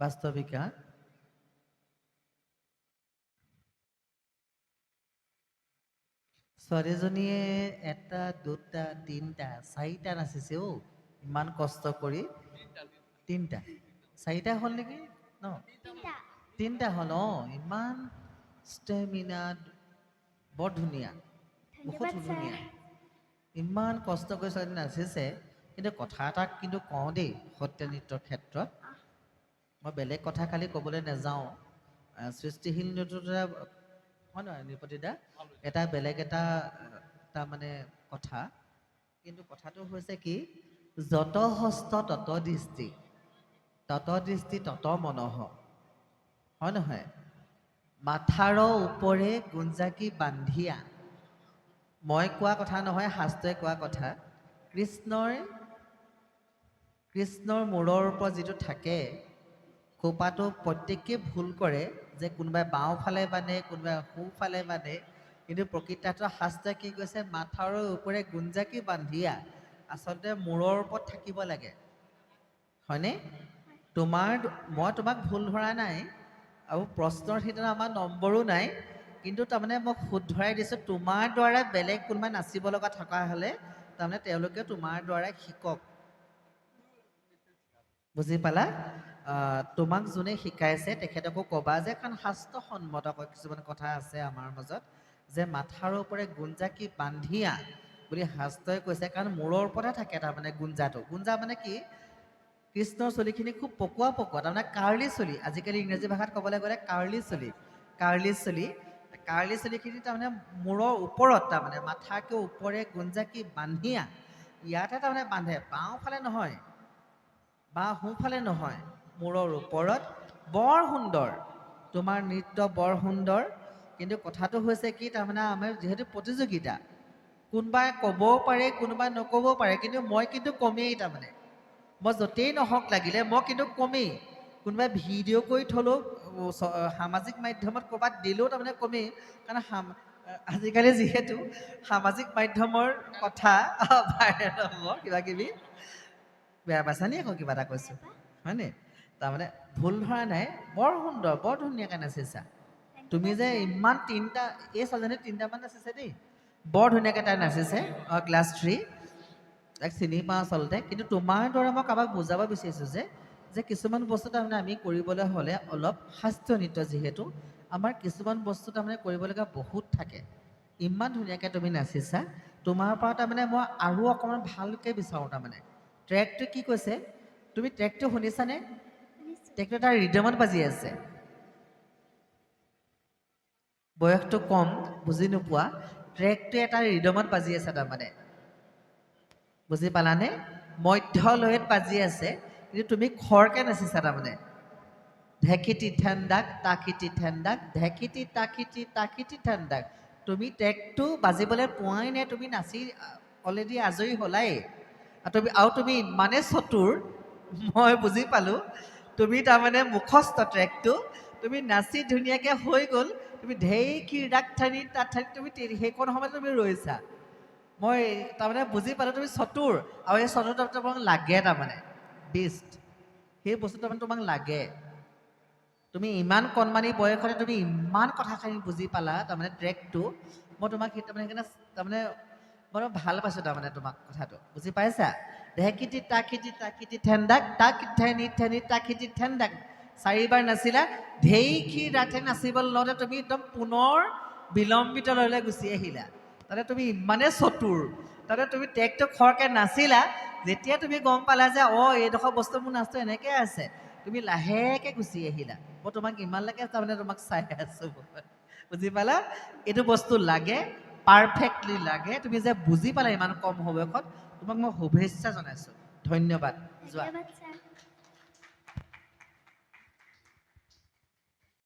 বাস্তৱিকা ছোৱালীজনীয়ে এটা দুটা তিনিটা চাৰিটা নাচিছে অ' ইমান কষ্ট কৰি তিনিটা চাৰিটা হ'ল নেকি ন তিনিটা হ'ল অঁ ইমান ষ্টেমিনা বৰ ধুনীয়া বহুত ধুনীয়া ইমান কষ্ট কৰি ছোৱালী নাচিছে কিন্তু কথা এটা কিন্তু কওঁ দেই সত্ৰীয়া নৃত্যৰ ক্ষেত্ৰত মই বেলেগ কথা খালি ক'বলৈ নাযাওঁ সৃষ্টিশীল নৃত্যটো হয় নহয় নৃপতিদা এটা বেলেগ এটা মানে কথা কিন্তু কথাটো হৈছে কি যত হস্ত তত দৃষ্টি তত মনঃ হয় নহয় মাথাৰ ওপৰে গুঞ্জাকি বান্ধিয়া মই কোৱা কথা নহয় শাস্ত্ৰই কোৱা কথা কৃষ্ণৰ মূৰৰ ওপৰত যিটো থাকে খোপাটো প্ৰত্যেকেই ভুল কৰে যে কোনোবাই বাওঁফালে বান্ধে কোনোবাই সোঁফালে বান্ধে কিন্তু প্ৰকৃতাৰ্থ শাস্ত্ৰই কি কৈছে মাথাৰ ওপৰে গুঞ্জাকি বান্ধিয়া আচলতে মূৰৰ ওপৰত থাকিব লাগে হয়নে মই তোমাক ভুল ধৰা নাই আৰু প্ৰশ্নৰ ভিতৰত আমাৰ নম্বৰো নাই কিন্তু তাৰমানে মই শুদ্ধৰাই দিছোঁ তোমাৰ দ্বাৰা বেলেগ কোনোবাই নাচিব লগা থকা হ'লে তাৰমানে তেওঁলোকে তোমাৰ দ্বাৰা শিকক বুজি পালা তোমাক যোনে শিকাইছে তেখেতকো ক'বা যে কাৰণ শাস্ত্ৰসন্মত কিছুমান কথা আছে আমাৰ মাজত যে মাথাৰ ওপৰে গুঞ্জাকি বান্ধিয়া বুলি শাস্ত্ৰই কৈছে কাৰণ মূৰৰ ওপৰতে থাকে তাৰমানে গুঞ্জা মানে কি কৃষ্ণৰ চুলিখিনি খুব পকোৱা তাৰমানে কাৰ্লি চুলি আজিকালি ইংৰাজী ভাষাত ক'বলৈ গ'লে কাৰ্লি চুলিখিনি তাৰমানে মূৰৰ ওপৰত তাৰমানে মাথাকে ওপৰে গুঞ্জাকি বান্ধিয়া ইয়াতে তাৰমানে বান্ধে বাওঁফালে নহয় বা সোঁফালে নহয় মূৰৰ ওপৰত বৰ সুন্দৰ তোমাৰ নৃত্য বৰ সুন্দৰ কিন্তু কথাটো হৈছে কি তাৰমানে আমাৰ যিহেতু প্ৰতিযোগিতা কোনোবাই ক'বও পাৰে কোনোবাই নক'বও পাৰে কিন্তু মই কিন্তু কমেই তাৰমানে মই য'তেই নহওক লাগিলে মই কিন্তু কমেই কোনোবাই ভিডিঅ' কৰি থ'লেও সামাজিক মাধ্যমত ক'ৰবাত দিলেও তাৰমানে কমেই কাৰণ আজিকালি যিহেতু সামাজিক মাধ্যমৰ কথা ভাইৰেল হ'ব কিবাকিবি বেয়া পাইছা নি আকৌ কিবা এটা কৈছোঁ হয়নে তাৰমানে ভুল ধৰা নাই বৰ সুন্দৰ বৰ ধুনীয়াকৈ নাচিছা তুমি যে ইমান তিনিটা এই ছোৱালীজনী তিনিটামান নাচিছে দেই বৰ ধুনীয়াকৈ তাই নাচিছে ক্লাছ 3 তাইক চিনি পাওঁ আচলতে কিন্তু তোমাৰ দৰে মই কাৰোবাক বুজাব বিচাৰিছোঁ যে কিছুমান বস্তু তাৰমানে আমি কৰিবলৈ হ'লে অলপ শাস্ত্ৰীয় নৃত্য যিহেতু আমাৰ কিছুমান বস্তু তাৰমানে কৰিবলগীয়া বহুত থাকে ইমান ধুনীয়াকৈ তুমি নাচিছা তোমাৰ পৰা তাৰমানে মই আৰু অকণমান ভালকৈ বিচাৰোঁ তাৰমানে ট্ৰেকটো কি কৈছে তুমি ট্ৰেকটো শুনিছানে ট্ৰেকটো এটা ৰিদমত বাজি আছে বয়সটো কম বুজি নোপোৱা ট্ৰেকটো এটা ৰিদমত বাজি আছে তাৰমানে বুজি পালানে মধ্য লয়ত বাজি আছে কিন্তু তুমি খৰকৈ নাচিছা তাৰমানে ঢেকিটি ঠেন্দাক তাকিটি ঠেন্দাক ঢেকিটি তাকিটি ঠেন্দাক তুমি ট্ৰেকটো বাজিবলৈ পোৱাই নাই তুমি নাচি অলৰেডি আজৰি হ'লাই আৰু তুমি ইমানেই চতুৰ মই বুজি পালোঁ তুমি তাৰমানে মুখস্থ ট্ৰেকটো তুমি নাচি ধুনীয়াকৈ হৈ গ'ল তুমি ঢেকি ৰাগঠানি তাঠানি তুমি সেইকণ সময়ত তুমি ৰৈছা মই তাৰমানে বুজি পালোঁ তুমি চতুৰ আৰু এই চতুৰতা তোমাক লাগে তাৰমানে বেষ্ট সেই বস্তুটো তাৰমানে তোমাক লাগে তুমি ইমান কণমানি বয়সতে তুমি ইমান কথাখিনি বুজি পালা তাৰমানে ট্ৰেকটো মই তোমাক তাৰমানে মই ভাল পাইছোঁ তাৰমানে তোমাক কথাটো বুজি পাইছা ঢেকিটি তাকিটি ঠেন্দাক তাক ঠেনি তাকিটি ঠেন্দাক 4বাৰ নাচিলা ঢেকি ৰাঠে নাচিবলৈ লওঁতে তুমি একদম পুনৰ বিলম্বিতলৈ গুচি আহিলা তাতে তুমি ইমানেই চতুৰ তাতে তুমি ট্ৰেকটো খৰকৈ নাচিলা যেতিয়া তুমি গম পালা যে এইডোখৰ বস্তু মোৰ নাচটো এনেকৈ আছে তুমি লাহেকৈ গুচি আহিলা মই তোমাক ইমানলৈকে তাৰমানে তোমাক চাই আছোঁ বুজি পালা এইটো বস্তু লাগে পাৰফেক্টলি লাগে তুমি যে বুজি পালা ইমান কম বয়সত তোমাক মই শুভেচ্ছা জনাইছোঁ ধন্যবাদ যোৱা